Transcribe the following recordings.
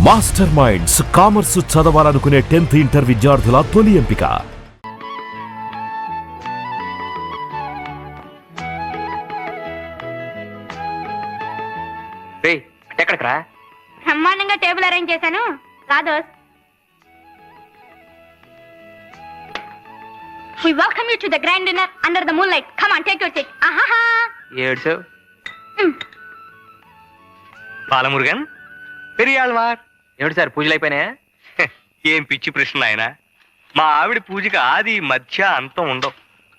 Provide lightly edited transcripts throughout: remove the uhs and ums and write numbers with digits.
Master minds commerce చదవాలనుకునే 10th inter విద్యార్థుల తొలి ఎంపిక. ఎక్కడికరా? బ్రహ్మాండంగా టేబుల్ అరేంజ్ చేశాను. రాదోస్, we welcome you to the grand dinner under the moonlight. Come on, take your seat. Ahaha. ఏడ్సో Balamurugan Periyalvar. ఏమిటి sir పూజలు అయిపోయినాయా? ఏం పిచ్చి ప్రశ్నలు ఆయన. మా ఆవిడ పూజకి ఆది మధ్య అంతం ఉండవు,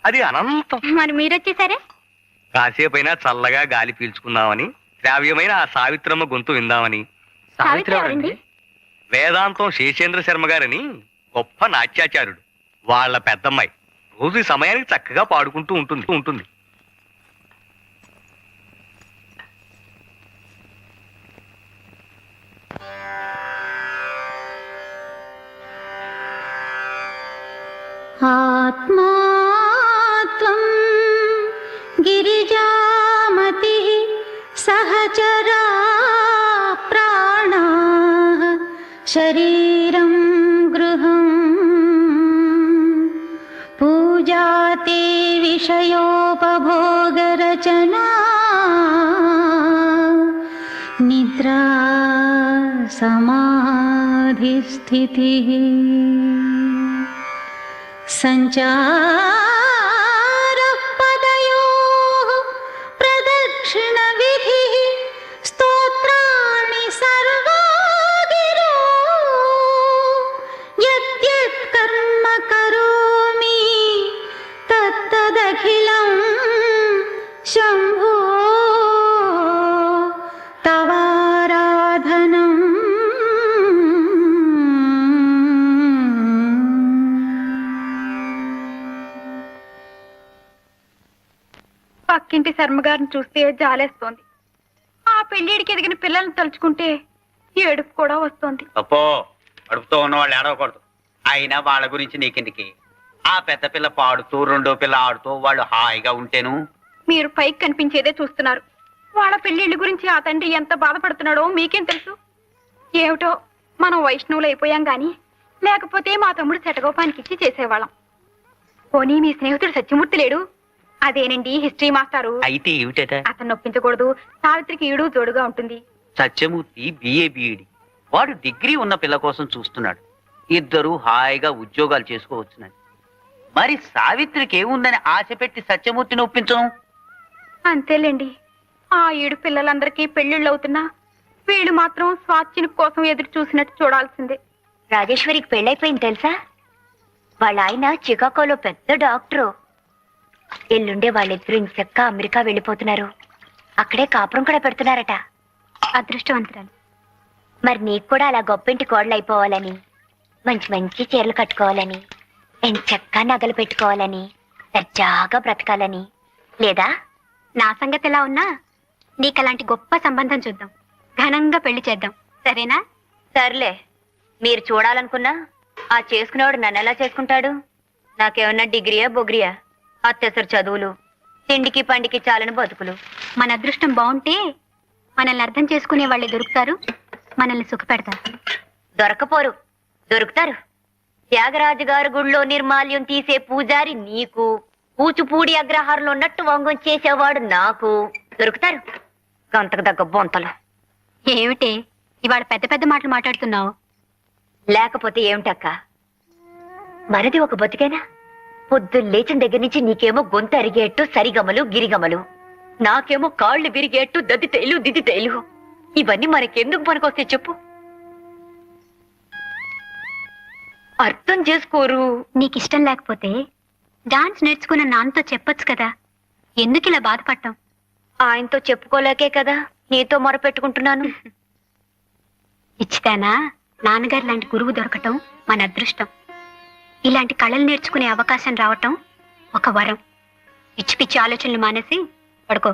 అది అనంతం. మరి మీరు వచ్చేసరే కాసేపైనా చల్లగా గాలి పీల్చుకుందామని, శ్రావ్యమైన ఆ సావిత్రమ్మ గొంతు విందామని. సావిత్రి ఎవరండి? వేదాంతం శేషేంద్ర శర్మ గారని గొప్ప నాట్యాచార్యుడు, వాళ్ళ పెద్దమ్మాయి. రోజు ఈ సమయానికి చక్కగా పాడుకుంటూ ఉంటుంది. ఆత్మాత్వం గిరిజామతి సహచరా ప్రాణా శరీరం గృహం పూజాతే విషయోపభోగరచనా నిద్రా సమాధిస్థితిః సంచారః పదయోః ప్రదక్షిణ విధిః స్తోత్రాణి సర్వా గిరో యద్యత్ కర్మ కరోమి తత్తదఖిలం శంభో తవారాధనం. పక్కింటి శర్మగారిని చూస్తే జాలేస్తోంది. ఆ పెళ్లిడికి ఎదిగిన పిల్లల్ని తలుచుకుంటే ఏడుపు కూడా వస్తోంది. అప్పో అడుపుతో ఉన్నవాళ్ళు ఏడవకూడదు. అయినా వాళ్ళ గురించి నీకెందుకి? ఆ పెద్ద పిల్ల పాడుతూ రెండో పిల్ల ఆడుతూ వాళ్ళు హాయిగా ఉంటేను. మీరు పైకి కనిపించేదే చూస్తున్నారు. వాళ్ళ పెళ్లిళ్ళ గురించి ఆ తండ్రి ఎంత బాధపడుతున్నాడో మీకేం తెలుసు? ఏమిటో మనం వైష్ణవులు అయిపోయాం గాని, లేకపోతే మా తమ్ముడు శటగోపానికి ఇచ్చి చేసేవాళ్ళం. పోనీ మీ స్నేహితుడు సత్యమూర్తి లేడు? అదేనండి హిస్టరీ మాస్టారు. అయితే ఏమిటట? అతను నొప్పించకూడదు. సావిత్రికి ఈడు జోడుగా ఉంటుంది. సత్యమూర్తి బిఏ బిఈడి, వాడు డిగ్రీ ఉన్న పిల్ల కోసం చూస్తున్నాడు. ఇద్దరు హాయిగా ఉద్యోగాలు చేసుకోవచ్చునని. మరి సావిత్రికి ఏముందని ఆశ పెట్టి సత్యమూర్తిని ఒప్పించను? అంతేలేండి. ఆ ఏడు పిల్లలందరికీ పెళ్లిళ్ళు అవుతున్నా వీళ్ళు మాత్రం స్వాచ్ఛిని కోసం ఎదురు చూసినట్టు చూడాల్సిందే. రాజేశ్వరికి పెళ్ళైపోయింది తెలుసా? వాళ్ళ ఆయన చికాగోలో పెద్ద డాక్టరు. ఎల్లుండే వాళ్ళిద్దరూ ఇంచక్క అమెరికా వెళ్ళిపోతున్నారు. అక్కడే కాపురం కూడా పెడుతున్నారట. అదృష్టవంతురాలు. మరి నీకు కూడా అలా గొప్పింటి కోడలు అయిపోవాలని, మంచి మంచి చీరలు కట్టుకోవాలని, ఎంచక్క నగలు పెట్టుకోవాలని, దర్జాగా బ్రతకాలని లేదా? నా సంగతి ఎలా ఉన్నా నీకు అలాంటి గొప్ప సంబంధం చూద్దాం. ఘనంగా పెళ్లి చేద్దాం, సరేనా? సర్లే, మీరు చూడాలనుకున్నా ఆ చేసుకునేవాడు నన్ను ఎలా చేసుకుంటాడు? నాకేమన్నా డిగ్రీయా బొగ్రియా? అత్యవసర చదువులు, తిండికి పండికి చాలని బతుకులు. మన అదృష్టం బాగుంటే మనల్ని అర్థం చేసుకునే వాళ్ళే దొరుకుతారు, మనల్ని సుఖపెడతారు. దొరకపోరు, దొరుకుతారు. త్యాగరాజు గారి గుడిలో నిర్మాల్యం తీసే పూజారి నీకు, కూచిపూడి అగ్రహారంలో ఉన్నట్టు వంగం చేసేవాడు నాకు దొరుకుతారు. గంతకు దగ్గ బొంతలు. ఏమిటే ఇవాళ పెద్ద పెద్ద మాటలు మాట్లాడుతున్నావు? లేకపోతే ఏమిటక్క, మనది ఒక బతికేనా? పొద్దు లేచిన దగ్గర నుంచి నీకేమో గొంతు అరిగేట్టు సరిగమలు గిరిగమలు, నాకేమో కాళ్ళు విరిగేట్టు దద్దితేలు దిద్దితేలు. ఇవన్నీ మనకెందుకు పనికొస్తే చెప్పు? అర్థం చేసుకోరు. నీకిష్టం లేకపోతే డాన్స్ నేర్చుకున్న నాన్నతో చెప్పొచ్చు కదా. ఎందుకు ఇలా బాధపడటం? ఆయనతో చెప్పుకోలేకే కదా నీతో మొరపెట్టుకుంటున్నాను. ఇచ్చితేనా నాన్నగారు లాంటి గురువు దొరకటం మన అదృష్టం. ఇలాంటి కళలు నేర్చుకునే అవకాశం రావటం ఒక వరం. పిచ్చి పిచ్చి ఆలోచనలు మానేసి పడుకో.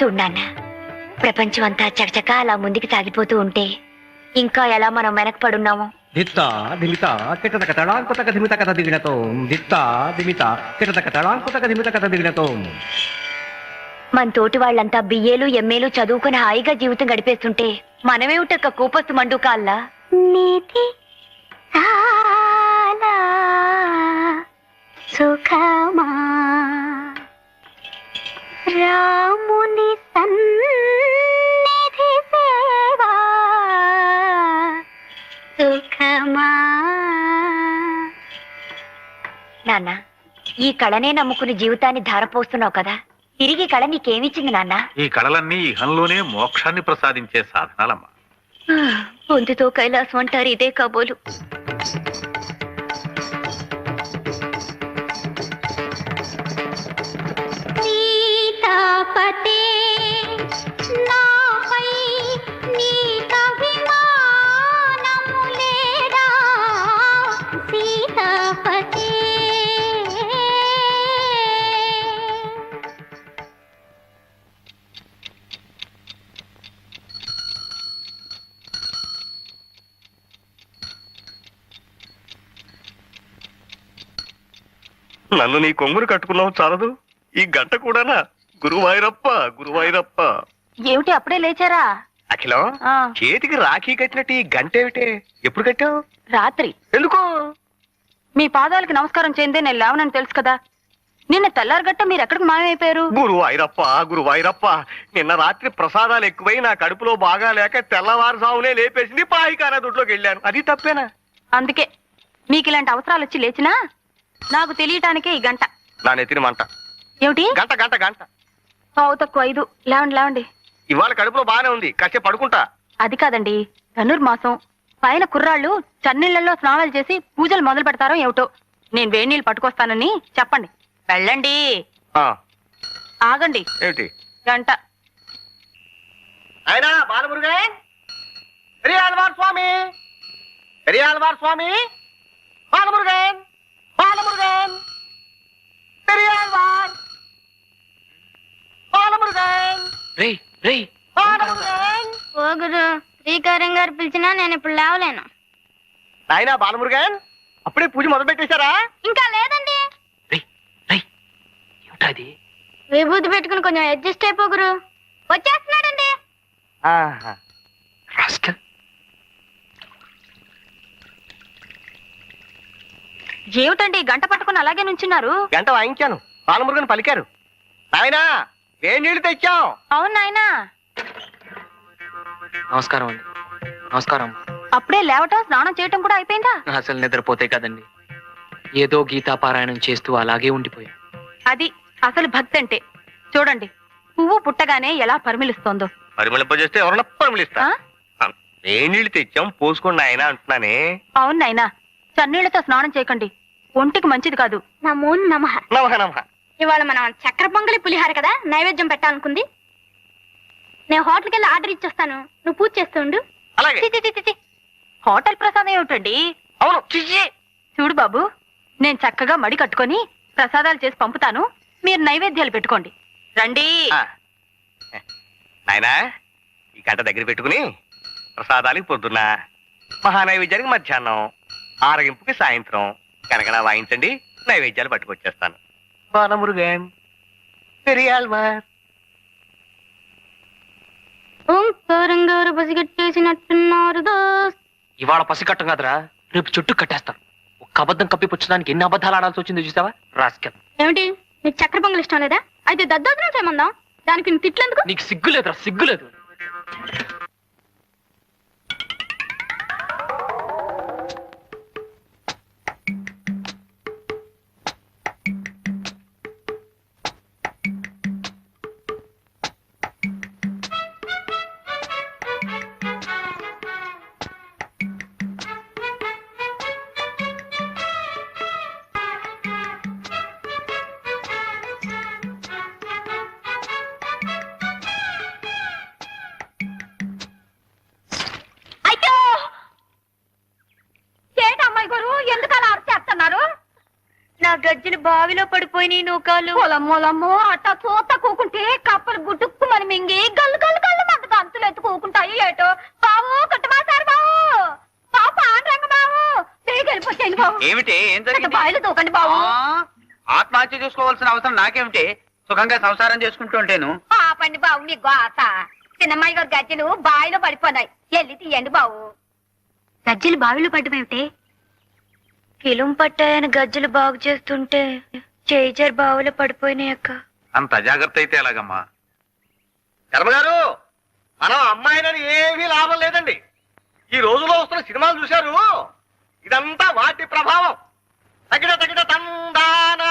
చూడు నాన్న, ప్రపంచం అంతా చకచకా అలా ముందుకు సాగిపోతూ ఉంటే ఇంకా ఎలా మనం వెనకపడున్నామో. దిత్తా దిమిత కిటతక తడాంకుతక ధిమిత కథ దిగినతో దిత్తా దిమిత కిటతక తడాంకుతక ధిమిత కథ దిగినతో. మన తోటి వాళ్ళంతా బిఏలు ఎంఏలు చదువుకుని హాయిగా జీవితం గడిపేస్తుంటే మనమేమిటక్క కూపస్తు మండుకాల్లా. నీతి చాలా సుఖమా రాముని సన్నిధి సేవా సుఖమా. నాన్న, ఈ కళనే నమ్ముకుని జీవితాన్ని ధారపోస్తున్నావు కదా, తిరిగి కళ నీకేమిచ్చింది నాన్న? ఈ కళలన్నీ ఇహంలోనే మోక్షాన్ని ప్రసాదించే సాధనాలమ్మా. పొందుతో కైలాసం అంటారు, ఇదే కాబోలు. సీతాపతే నాపై నీకభిమానము లేరా సీతాపతే. నన్ను నీ కొంగురు కట్టుకున్నావు చాలదు, ఈ గంట కూడానా? గురువాయూరప్ప గురువాయూరప్ప. ఏమిటి అప్పుడే లేచారా? అఖిలం, ఆ. చేతికి రాఖీ కట్టినట్టు ఈ గంట ఏమిటే? ఎప్పుడు కట్టావు? రాత్రి. ఎందుకు? మీ పాదాలకు నమస్కారం చేయందే నేను లేవనని తెలుసు కదా. నిన్న తెల్లారగట్ట మీరు ఎక్కడికి మాయమైపోయారు? గురువాయూరప్ప గురువాయూరప్ప. నిన్న రాత్రి ప్రసాదాలు ఎక్కువై నా కడుపులో బాగా లేక తెల్లవారుజామునే లేపేసింది, పాయికానా దొడ్లోకి వెళ్ళాను. అది తప్పేనా? అందుకే మీకు ఇలాంటి అవసరాలు వచ్చి లేచినా నాకు తెలియటానికే ఈ గంట. నా నెత్తిన మంట. ఏమిటి? గంట గంట గంట. పావు తక్కువ 5. లేవండి లేవండి. ఇవాళ కడుపులో బాగానే ఉంది, కాసేపు పడుకుంటా. అది కాదండి, ధనుర్మాసం పైన కుర్రాళ్ళు చన్నీళ్లలో స్నానాలు చేసి పూజలు మొదలు పెడతారో ఏమిటో. నేను వేడి నీళ్ళు పట్టుకొస్తానని చెప్పండి. వెళ్ళండి. ఆ, ఆగండి. ఏమిటి? గంట. అయినా బాలమురుగన్, పెరియాళ్వార్ స్వామి, పెరియాళ్వార్ స్వామి, బాలమురుగన్, బాలమురుగన్, పెరియాళ్వార్, బాలమురుగన్, బాలమురుగన్. ఓ గురు, శ్రీకారం గారు పిలిచినా నేను ఇప్పుడు లేవలేను. నాయనా బాలమురుగన్, అప్పుడే పూజ మొదలు పెట్టేశారా? ఇంకా లేదండి. విభూతి పెట్టుకుని కొంచెం అడ్జస్ట్ అయిపో గురు. వచ్చేస్తున్నాడండి. ఆహా. ఏమిటండి గంట పట్టుకుని అలాగే నుంచున్నారు? గంట వాయించాను, బాలమురుగన్ పలికారు. నాయనా వేడి నీళ్లు తెచ్చాం. అవును నాయనా. నమస్కారం అండి. నమస్కారం. అప్పుడే లేవటం స్నానం చేయటం కూడా అయిపోయిందా? అసలు నిద్రపోతే కదండి, ఏదో గీతాపారాయణం చేస్తూ అలాగే ఉండిపోయా. అది అసలు భక్తి అంటే. చూడండి, పువ్వు పుట్టగానే ఎలా పరిమిలిస్తోందో. పరిమళింపజేస్తే ఎవరన్నా పరిమళిస్తా. ఆ? వేడి నీళ్లు తెచ్చాం, పోసుకోండి ఆయన అంటున్నానే. అవును నాయనా, చన్నీళ్లతో స్నానం చేయకండి, ఒంటికి మంచిది కాదు. నమో నమః. నమః నమః. ఇవాళ మనం చక్కెర పొంగలి పులిహార కదా నైవేద్యం పెట్టాలనుకుంది. నేను హోటల్కి వెళ్ళి ఆర్డర్ ఇచ్చొస్తాను, నువ్వు పూజ చేస్తుండు. అలాగే. చి, చి, చి, చి, చి. హోటల్ ప్రసాదం ఏమిటండి? అవును. చిచ్చి. చూడు బాబు, నేను చక్కగా మడి కట్టుకొని ప్రసాదాలు చేసి పంపుతాను, మీరు నైవేద్యాలు పెట్టుకోండి. రండి. ఆ. నాయనా ఈ గంట దగ్గర పెట్టుకుని ప్రసాదానికి పొద్దున్న, మహానైవేద్యానికి మధ్యాహ్నం, ఆరగింపుకి సాయంత్రం కనకన వాయించండి, నైవేద్యాలు పట్టుకొచ్చేస్తాను. బాలమురుగన్, పెరియాళ్వార్. ఓంకారం గారు పసిగట్టేసినట్టున్నారు దోస్త్. ఇవాళ పసికట్టం కదరా, రేపు చుట్టూ కట్టేస్తాం. ఒక్క అబద్ధం కప్పిపుచ్చడానికి ఎన్ని అబద్ధాలు ఆడాల్సి వచ్చిందో చూసావా? రాస్కెల్. ఏమిటి, నీకు చక్కెర పొంగల్ ఇష్టం లేదా? అయితే దద్దోజనం చేయమందాం. దానికి నువ్వు తిట్లేందుకు? నీకు సిగ్గులేదురా, సిగ్గులేదు. అయ్యో, ఏంటి అమ్మాయి గారు ఎందుకు అలా అరిచేస్తున్నారు? నా గజ్జలు బావిలో పడిపోయినాయి నూకాలు. పొలమ్మోలమ్మో అట్ట చూత కూకుంటే కప్పలు గుట్టుక్కుమని ముక్కని మింగి గల్లు గల్లు గల్లు మంది గంతులు ఎత్తుకుంటాయి ఏటో. బావు కుట్టమాసారు బావు, బావు పాండ్రంగ బావు, వెళ్ళిపోతాను బావు. ఏమిటి ఏం జరిగింది? బాయిలు దూకండి బావు. ఆత్మహత్య చేసుకోవాల్సిన అవసరం నాకేమిటి? సుఖంగా సంసారం చేసుకుంటూ ఉంటాను. పాపండి బావు మీ గోత. చిన్నమ్మాయి గారు గజ్జలు బావిలో పడిపోయినాయి, వెళ్ళి తీయండి బావు. గజ్జలు బావిలో పడ్డమేమిటే? కిలుం పట్టాయని గజ్జలు బాగు చేస్తుంటే చేజర్ బావులో పడిపోయినాయి అక్క. అంత అజాగ్రత్త అయితే ఎలాగమ్మా? శర్మగారు, మనం అమ్మాయినని ఏమీ లాభం లేదండి. ఈ రోజులో వస్తున్న సినిమాలు చూశారు, ఇదంతా వాటి ప్రభావం. తగిన తగిన తందాన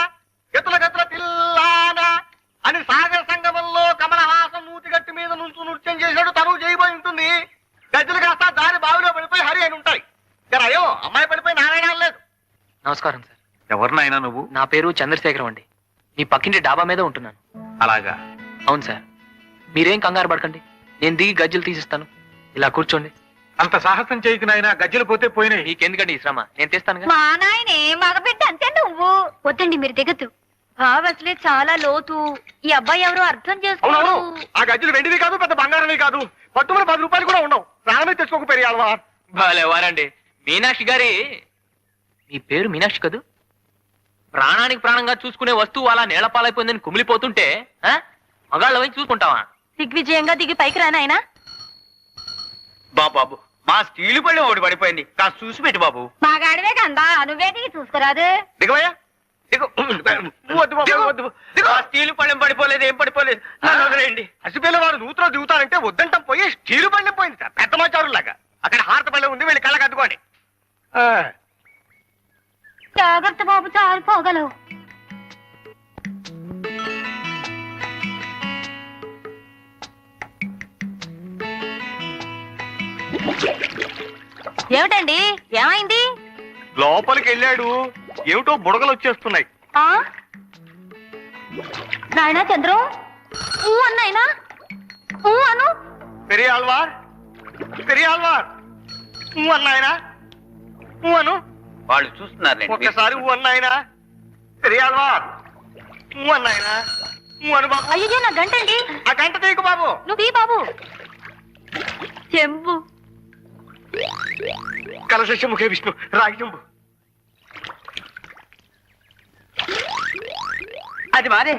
గతుల గతుల తిల్లాన అని సాగర సంగమంలో కమలహాసం నూతిగట్టి మీద నుంచి నృత్యం చేశాడు, తను చేయబోయి ఉంటుంది. గజ్జలు కాస్త దారి బావిలో పడిపోయి హరి అని ఉంటాయి. అయ్యో అమ్మాయి పడిపోయి నారాయణ లేదు. నమస్కారం సార్. ఎవరినైనా నువ్వు? నా పేరు చంద్రశేఖరం అండి. మీ పక్కింటి డాబా మీద ఉంటున్నాను. అలాగా? అవును సార్. మీరేం కంగారు పడకండి, నేను దిగి గజ్జలు తీసిస్తాను. ఇలా కూర్చోండి. అంత సాహసం చేయకు నాయనా, గజ్జలు పోతే పోయినాయి. మీకెందుకండి ఈ శ్రమ, నేను తెస్తాను. మా నాయనే మగబిడ్డ అంతే నువ్వు. వద్దండి, మీరు దిగద్దు. భావస్లే చాలా లోతు. ఈ అబ్బాయి ఎవరో అర్థం చేసుకోడు. ఆ గజ్జలు వెండివి కాదు, పెద్ద బంగారమే కాదు. పట్టుమని 10 రూపాయలు కూడా ఉండవు. ప్రాణమే తెచ్చుకోక పెరిగాలవా. వారండి మీనాక్షి గారి. మీ పేరు మీనాక్షి కదూ? ప్రాణానికి ప్రాణంగా చూసుకునే వస్తువు అలా నేలపాలైపోయిందని కుమిలిపోతుంటే మగాళ్ళ వైపు చూసుకుంటావా? దిగ్విజయంగా దిగి పైకి రానాయనా. బాబు మా స్టీలు పళ్ళెం ఒకటి పడిపోయింది, కాస్త చూసి పెట్టి బాబు. మా గాడివే కందా, నువ్వే దిగి చూసుకురాదు. దిగవయ్యా దిగు. వద్దు బాబు, వద్దు. ఆ స్టీలు పళ్ళెం పడిపోలేదు, ఏం పడిపోలేదు. నన్ను వదిలేయండి. అసిపిల్ల వారు నూతులో దిగుతారంటే వద్దంటాం పోయి స్టీలు పళ్ళెం పోయింది సార్, పెద్ద మాచారు లాగా. అక్కడ హారత పళ్ళెం ఉంది, వెళ్ళి కళ్ళకి అద్దుకోండి. జాగ్రత్త బాబు, చాలిపోగలవు. ఏమిటండి, ఏమైంది? లోపలికి వెళ్ళాడు, ఏమిటో బుడగలు వచ్చేస్తున్నాయి. నాయనా చంద్రం, ఊ అన్నాయనా, ఊ అను. పెరియాల్వార్, పెరియాల్వార్, ఊ అన్నాయనా, ఊ అను. వాళ్ళు చూస్తున్నారు. ఒక్కసారి ఊ అన్నాయనా. పెరియాల్వార్, ఊ అన్నాయనా, ఊ అను బాబు. అయ్యో నా గంట అండి. ఆ గంట తీయకు బాబు. నువ్వు తీ బాబు. చెంబు. కలశముఖే విష్ణు, రాగి చెంబు. అది మాదే,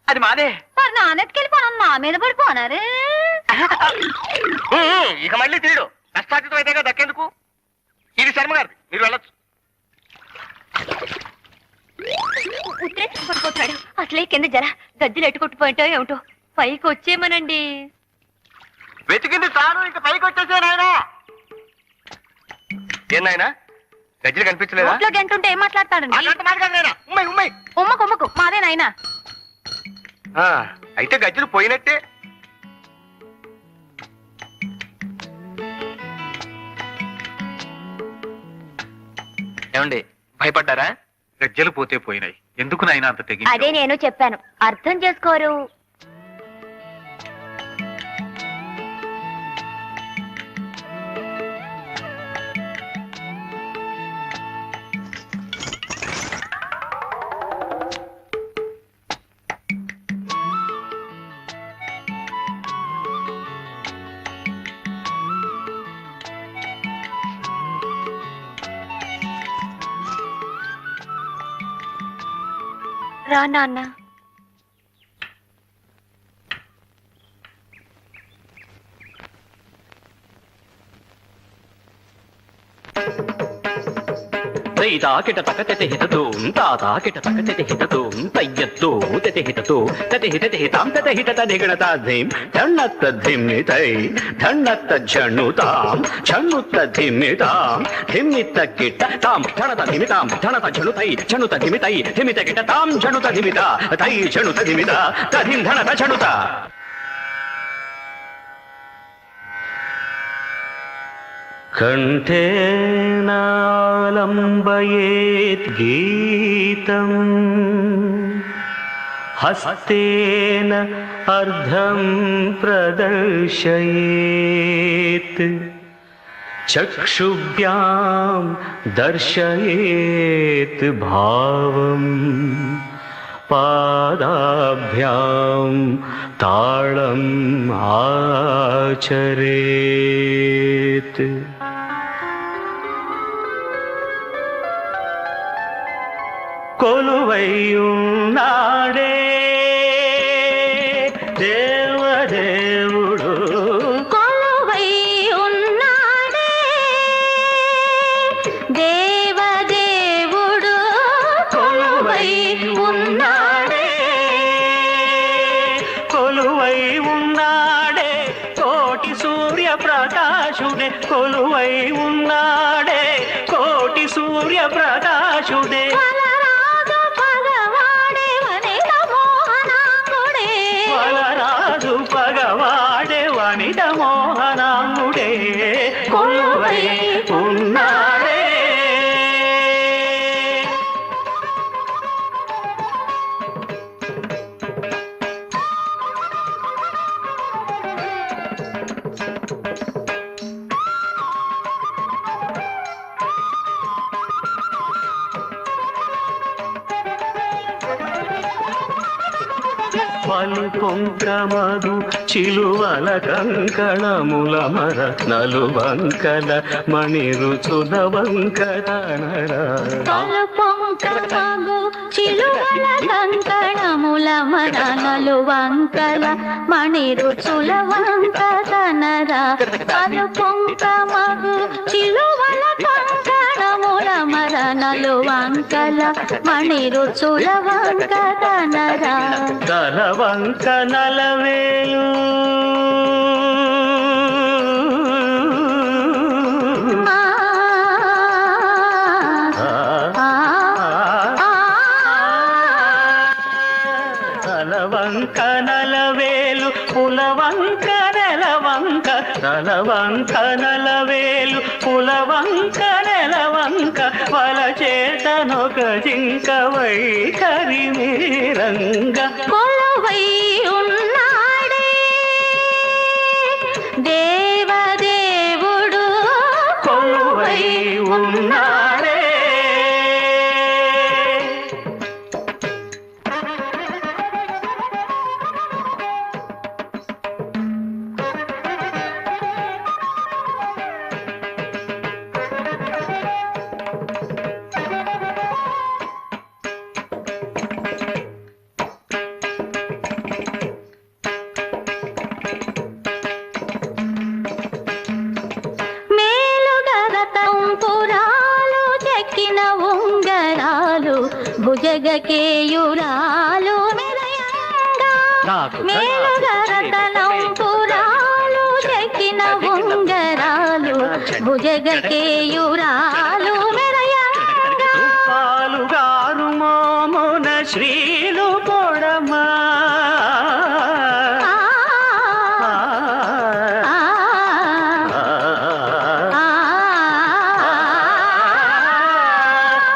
అది మాదే. మరి నానెత్తుకెళ్ళిపోను, నా మీద పడిపోనారు. ఇక మళ్ళీ తీడు, కష్టార్జితం అయితేగా దక్కేందుకు. ఇది శర్మ గారు, మీరు వెళ్ళొచ్చు. ఉత్తరేసి పడిపోతాడు. అసలే కింద జర గజ్జలు ఎట్టుకొట్టుపోయింటో ఏమిటో. పైకి వచ్చేమనండి. వెతికింది చాలు, ఇక పైకి వచ్చేసే నాయనా. ఏం నాయనా, గజ్జలు కనిపించలేదా? రోడ్లో గంటుంటే ఏం మాట్లాడతాడండి? ఉమ్మకు ఉమ్మకు మాదే నాయనా. అయితే గజ్జలు పోయినట్టే. ఏమండి, భయపడ్డారా? గజ్జలు పోతే పోయినాయి, ఎందుకు నాయనా అంత తెగి? అదే నేను చెప్పాను, అర్థం చేసుకోరు. రా నాన్న. కిట తకతె హితతోం తాత కిట తకతె హితతోం తయ్యత్తో తెతె హితతో తెతె హితె హితాం తెతె హితత ధిగణత ధిం ధన్నత్త ధిమ్మితై ధన్నత్త ఝణుతాం ఝణుత్త ధిమ్మితాం ధిమ్మిత్త కిట తాం ఝణత ధిమితాం ఝణత ఝణుతై ఝణుత ధిమితై ధిమిత కిట తాం ఝణుత ధిమిత తై ఝణుత ధిమిత తధిం ధనత ఝణుత. కంఠేనాలంబయేత్ గీతం హస్తేన అర్ధం ప్రదర్శయేత్ చక్షుభ్యాం దర్శయేత్ భావం పాదాభ్యాం తాళం ఆచరేత్. కొలువైయున్నాడే దేవదేవుడు, కొలువై ఉన్నాడే దేవదేవుడు, కొలువై ఉన్నాడే, కొలువై ఉన్నాడే కోటి సూర్య ప్రకాశుడే, కొలువై ఉన్నాడే కోటి సూర్య ప్రకాశుడే. బలరాజు పగవాడే వనిత మోహనాంగుడే, బలరాజు పగవాడే వనిత మోహనాంగుడే, కొలువై ఉన్నాడే. పలుకొంకమదు చిలువల కంకణముల మర నలువంకల మణిరుచుల వంకరనర. పలుపొంకమగు చిలువల కంకణముల మరనలు వంకల మణిరుచుల వంకరనర. పలుపొంకమగు చిలువల కంకణముల మరనలు వంకల మణిరుచుల వంకరనర. తల వంక నలవేలు తలవంక నలవేలు పులవంక నెలవంక, తలవంక నలవేలు పులవంక నెలవంక, వల చేతనొక జింక వైఖరి మీరంగ. కొలువై ఉన్నాడే దేవదేవుడు, కొలువై ఉన్నాడే. మేలుగరతంపురాలు చెక్కిన ఉంగరాలు భుజగకేయురాలు మెరయంగా. మేలుగరతంపురాలు చెక్కిన ఉంగరాలు భుజగకేయురాలు మెరయంగా. పాలుగారు మోమున శ్రీలు పొడమా,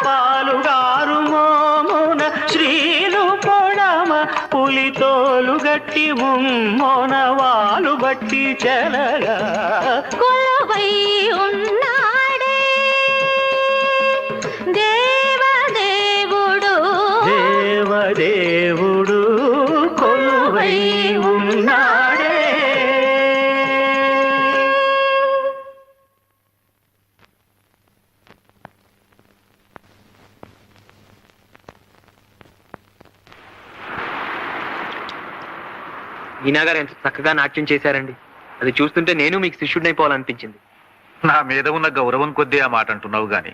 పాలుగారు మోమున శ్రీలు పొడమ, పులితోలు గట్టి ముమ్మోన వాలు బట్టి చెలగా. కొలువై ఉన్నాడే దేవదేవుడు, దేవదేవుడు, కొలువై ఉన్నాడే. మీనా గారు ఎంత చక్కగా నాట్యం చేశారండి. అది చూస్తుంటే నేను మీకు శిష్యుడినైపోవాలనిపించింది. నా మీద ఉన్న గౌరవం కొద్దీ ఆ మాట అంటున్నావు గాని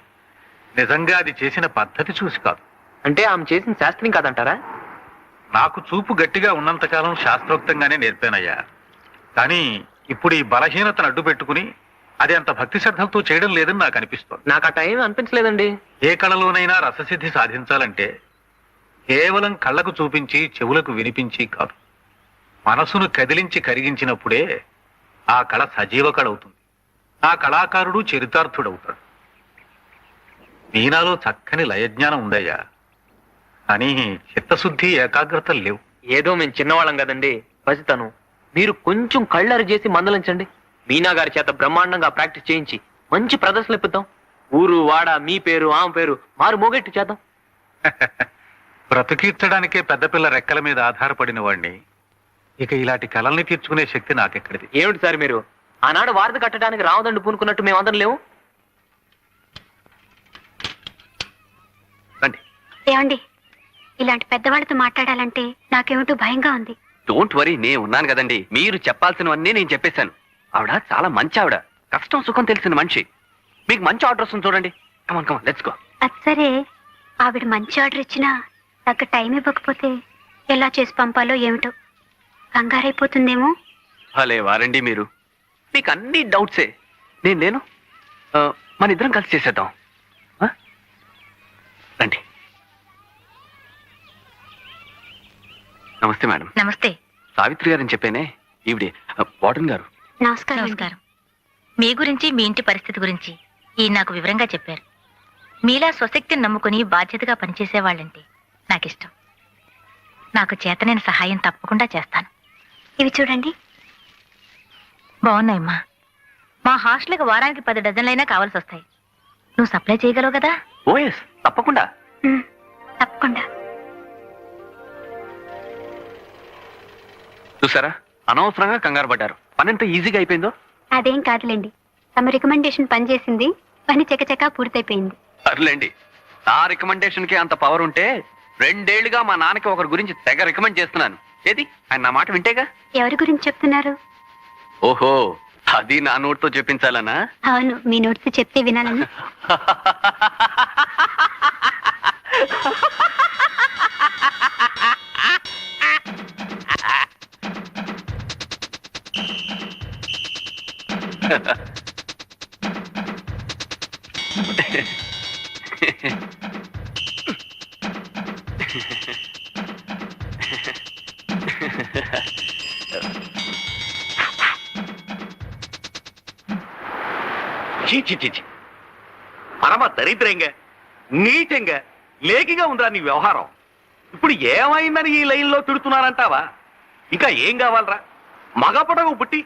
నిజంగా అది చేసిన పద్ధతి చూసి కాదు. అంటే ఆమె చేసిన శాస్త్రం కాదంటారా? నాకు చూపు గట్టిగా ఉన్నంతకాలం శాస్త్రోక్తంగానే నేర్పానయ్యా. కానీ ఇప్పుడు ఈ బలహీనతను అడ్డు పెట్టుకుని అది అంత భక్తి శ్రద్ధలతో చేయడం లేదని నాకు అనిపిస్తోంది. నాకు ఆ టైం అనిపించలేదండి. ఏ కళలోనైనా రససిద్ధి సాధించాలంటే కేవలం కళ్ళకు చూపించి చెవులకు వినిపించి కాదు, మనసును కదిలించి కరిగించినప్పుడే ఆ కళ సజీవ కళ అవుతుంది. ఆ కళాకారుడు చరితార్థుడవుతాడు. మీనాలో చక్కని లయజ్ఞానం ఉందయ్యా, అని చిత్తశుద్ధి ఏకాగ్రత లేవు. ఏదో మేము చిన్నవాళ్ళం కదండి, పసితను. మీరు కొంచెం కళ్ళరి చేసి మందలించండి. మీనా గారి చేత బ్రహ్మాండంగా ప్రాక్టీస్ చేయించి మంచి ప్రదర్శనలు ఇప్పిద్దాం. ఊరు వాడ మీ పేరు ఆమె పేరు మారు మోగెట్టి చేద్దాం. బ్రతికించడానికే పెద్ద పిల్ల రెక్కల మీద ఆధారపడిన వాడిని ఇక ఇలాంటి కలల్ని తీర్చుకునే శక్తి నాకెక్కడిది? ఏమిటి సార్ మీరు? ఆనాడు వారధి కట్టడానికి రావదండు పూనుకున్నట్టు మేమందరం లేవు. రండి. ఏమండి, ఇలాంటి పెద్దవాళ్ళతో మాట్లాడాలంటే నాకేమిటో భయంగా ఉంది. డోంట్ వరీ, నేను ఉన్నాను కదండి. మీరు చెప్పాల్సినవన్నీ నేను చెప్పేశాను. ఆవిడ చాలా మంచి ఆవిడ, కష్టం సుఖం తెలిసిన మనిషి. మీకు మంచి ఆర్డర్ వస్తుంది చూడండి. కమాన్ కమాన్, లెట్స్ గో. అది సరే, ఆవిడ మంచి ఆర్డర్ ఇచ్చినా తగ్గ టైం ఇవ్వకపోతే ఎలా చేసి పంపాలో ఏమిటో కంగారైపోతుందేమో. భలే వారండి మీరు, మీకు అన్ని డౌట్సే. నేను లేను, మన ఇద్దరం కలిసి చేసేద్దాం. రండి. నమస్తే మేడం. నమస్తే. సావిత్రి గారని చెప్పేనే, ఈవిడే వార్డెన్ గారు. నమస్కారం. నమస్కారం. మీ గురించి, మీ ఇంటి పరిస్థితి గురించి ఈ నాకు వివరంగా చెప్పారు. మీలా స్వశక్తిని నమ్ముకుని బాధ్యతగా పనిచేసేవాళ్ళంటే నాకిష్టం. నాకు చేతనైన సహాయం తప్పకుండా చేస్తాను. ఇవి చూడండి. బాగున్నాయమ్మా. మా హాస్టల్కి వారానికి 10 డజన్లైనా కావాల్సి వస్తాయి. నువ్వు సప్లై చేయగలవు కదా? ఓఎస్, తప్పకుండా. తప్పకుండా. చూసారా, అనవసరంగా కంగారు పడ్డారు. పని ఎంత ఈజీగా అయిపోయిందో. అదేం కాదులేండి, తమ రికమెండేషన్ పనిచేసింది, పని చకచకా పూర్తయిపోయింది. సర్లేండి, నా రికమెండేషన్ కి అంత పవర్ ఉంటే 2 ఏళ్లుగా మా నాన్నకి ఒకరి గురించి తెగ రికమెండ్ చేస్తున్నాను. ఏది, ఆయన నా మాట వింటేగా. ఎవరి గురించి చెప్తున్నారు? ఓహో, అది నా నోటితో చెప్పించాలనా? అవును, మీ నోట్స్ చెప్తే వినాలని. పరమ దరిద్రంగా, నీచంగా, లేకిగా ఉందా నీ వ్యవహారం? ఇప్పుడు ఏమైందని ఈ లైన్లో తిడుతున్నారంటావా? ఇంకా ఏం కావాలరా? మగపడకు పుట్టి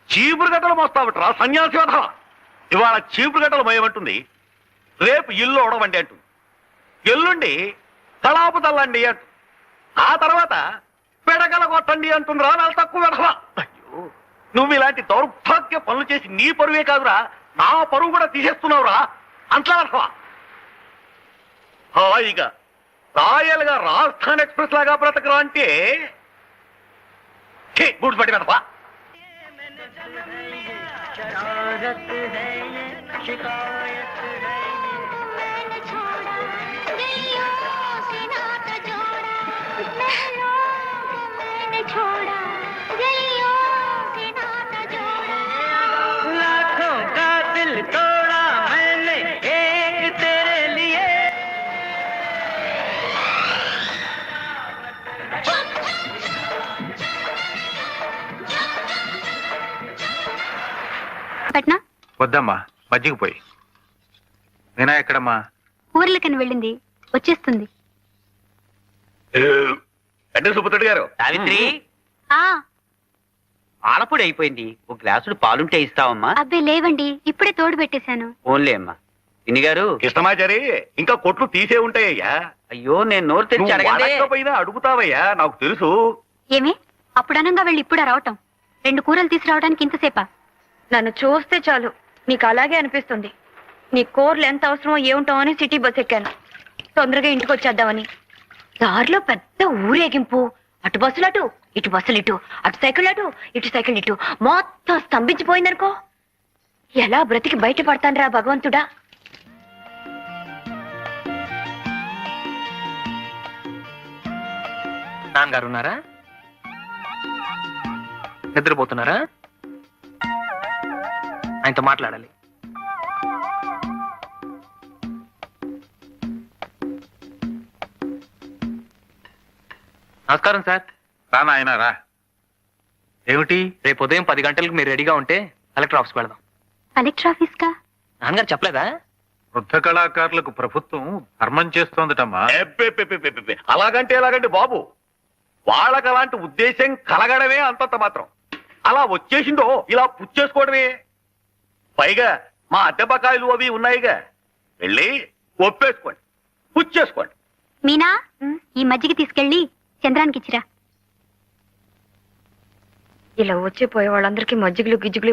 చీపురు గట్టలు మోస్తావట్రా సన్యాసి వధవా. ఇవాళ చీపురు గట్టలు మోయమంటుంది, రేపు ఇల్లు ఒడవండి అంటుంది, ఎల్లుండి తలాపు తల్లండి అంటుంది, ఆ తర్వాత పెడగల కొట్టండి అంటుంది. రా నెల తక్కువ వధవా. అయ్యో, నువ్వు ఇలాంటి దౌర్భాగ్య పనులు చేసి నీ పరువే కాదురా, నా పరువు కూడా తీసేస్తున్నావురా. అంట్లా వధవా. హాయిగా రాయల్గా రాజస్థాన్ ఎక్స్ప్రెస్ లాగా బ్రతకరా అంటే బూట్స్ పట్టి వెధవా. పట్నా వద్దమ్మా, మజ్జిగ పోయి. వినా ఎక్కడమ్మా? ఊర్లకని వెళ్ళింది, వచ్చేస్తుంది. అంటే సుబ్బుతుడు గారు. సావిత్రి, ఆ పాలపొడి అయిపోయింది, ఒక గ్లాసుడు పాలుంటే ఇస్తావమ్మా? అబ్బే లేవండి, ఇప్పుడే తోడు పెట్టేశాను. ఓన్లే అమ్మా. ఇన్ని గారు, కృష్ణమాచారి, ఇంకా కొట్లు తీసే ఉంటాయ్యా. అయ్యో, నేను నోరు తెరిచి అడగండి. అడగకపోయినా అడుగుతావయ్యా, నాకు తెలుసు. ఏమి అప్పుడు అనంగా వెళ్ళి ఇప్పుడా రావటం? 2 కూరలు తీసుకురావడానికి ఇంతసేపా? నన్ను చూస్తే చాలు నీకు అలాగే అనిపిస్తుంది. నీ కూరలు ఎంత అవసరమో ఏముంటామో అని సిటీ బస్ ఎక్కాను, తొందరగా ఇంటికి వచ్చేద్దామని. దారిలో పెద్ద ఊరేగింపు, అటు బస్సులు అటు, ఇటు బస్సులు ఇటు, అటు సైకిల్ అటు, ఇటు సైకిల్ ఇటు, మొత్తం స్తంభించిపోయిందనుకో. ఎలా బ్రతికి బయటపడతాను రా భగవంతుడా. నాన్నగారు ఉన్నారా? నిద్రపోతున్నారా? ఆయనతో మాట్లాడాలి. నమస్కారం సార్. రా నాయన రా. ఏమిటి? రేపు ఉదయం 10 గంటలకు మీరు రెడీగా ఉంటే కలెక్టర్ ఆఫీస్కి వెళదాం. కలెక్టర్ ఆఫీస్ కా? నాన్నగారు చెప్పలేదా? వృద్ధ కళాకారులకు ప్రభుత్వం ధర్మం చేస్తోందటమ్మా. అలాగంటే ఎలాగండి బాబు, వాళ్ళకి అలాంటి ఉద్దేశం కలగడమే అంతంత మాత్రం. అలా వచ్చేసిందో ఇలా పుచ్చేసుకోవడమే. పైగా మా అద్దె బకాయిలు అవి ఉన్నాయిగా, వెళ్ళి ఒప్పేసుకోండి, పుచ్చేసుకోండి. మీనా, ఈ మజ్జిగ తీసుకెళ్ళి చంద్రానికి ఇచ్చిరా. ఇలా వచ్చే పోయే వాళ్ళందరికీ మజ్జిగులు గిజ్జిగులు